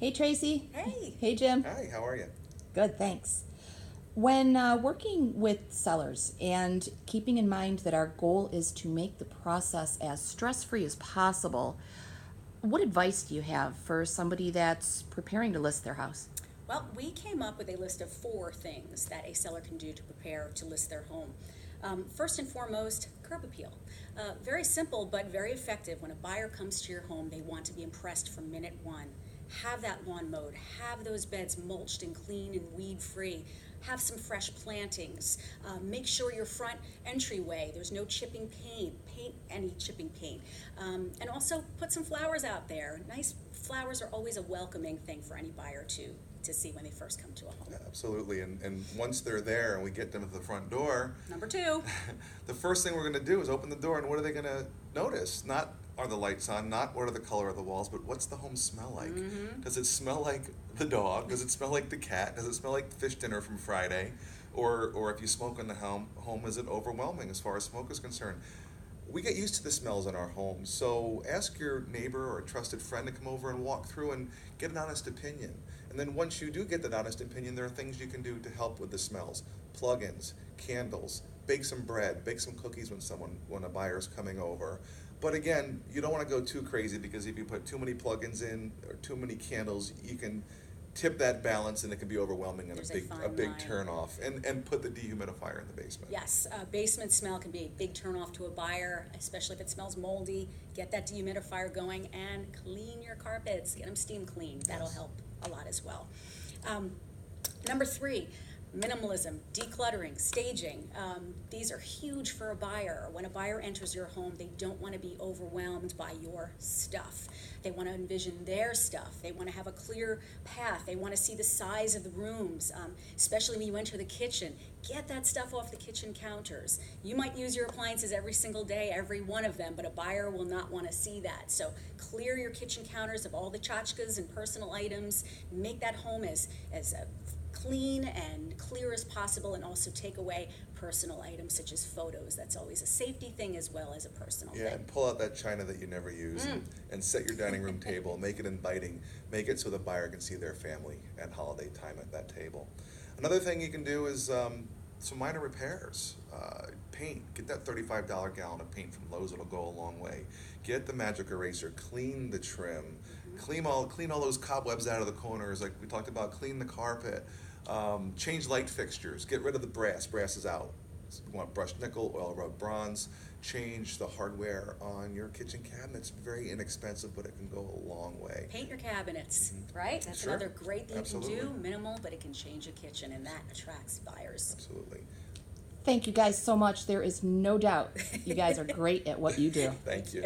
Hey, Tracy. Hey. Hey, Jim. Hi, how are you? Good, thanks. When working with sellers and keeping in mind that our goal is to make the process as stress free as possible, what advice do you have for somebody that's preparing to list their house? Well, we came up with a list of 4 things that a seller can do to prepare to list their home. First and foremost, curb appeal. Very simple but very effective. When a buyer comes to your home, they want to be impressed from minute one. Have that lawn mowed, have those beds mulched and clean and weed free, have some fresh plantings, make sure your front entryway, there's no chipping paint any chipping paint, and also put some flowers out there. Nice flowers are always a welcoming thing for any buyer to see when they first come to a home. Absolutely, and once they're there and we get them to the front door, Number 2. the first thing we're going to do is open the door, and what are they going to notice? Not are the lights on, not what are the color of the walls, but what's the home smell like? Does it smell like the dog? Does it smell like the cat? Does it smell like fish dinner from Friday? Or if you smoke in the home, is it overwhelming as far as smoke is concerned? We get used to the smells in our homes, so ask your neighbor or a trusted friend to come over and walk through and get an honest opinion. And then once you do get that honest opinion, there are things you can do to help with the smells. Plug-ins, candles, bake some bread, bake some cookies when a buyer's coming over. But again, you don't want to go too crazy, because if you put too many plug-ins in or too many candles, you can tip that balance and it can be overwhelming and There's a a big fine line. turn off. And put the dehumidifier in the basement. Yes, basement smell can be a big turnoff to a buyer, especially if it smells moldy. Get that dehumidifier going and clean your carpets. Get them steam cleaned. That'll Yes. help a lot as well. Number 3, minimalism, decluttering, staging. These are huge for a buyer. When a buyer enters your home, they don't want to be overwhelmed by your stuff. They want to envision their stuff. They want to have a clear path. They want to see the size of the rooms, especially when you enter the kitchen. Get that stuff off the kitchen counters. You might use your appliances every single day, every one of them, but a buyer will not want to see that. So clear your kitchen counters of all the tchotchkes and personal items. Make that home as clean and clear as possible, and also take away personal items such as photos. That's always a safety thing as well as a personal Yeah, thing. and pull out that china that you never use, and set your dining room table. Make it inviting. Make it so the buyer can see their family at holiday time at that table. Another thing you can do is some minor repairs. Paint. Get that $35 gallon of paint from Lowe's. It'll go a long way. Get the magic eraser. Clean the trim. Clean all those cobwebs out of the corners, like we talked about. Clean the carpet. Change light fixtures. Get rid of the brass. Brass is out. You want brushed nickel, oil rub bronze. Change the hardware on your kitchen cabinets. Very inexpensive, but it can go a long way. Paint your cabinets, right? That's Sure. another great thing Absolutely. you can do. Minimal, but it can change a kitchen, and that attracts buyers. Absolutely. Thank you guys so much. There is no doubt you guys are great at what you do. Thank you.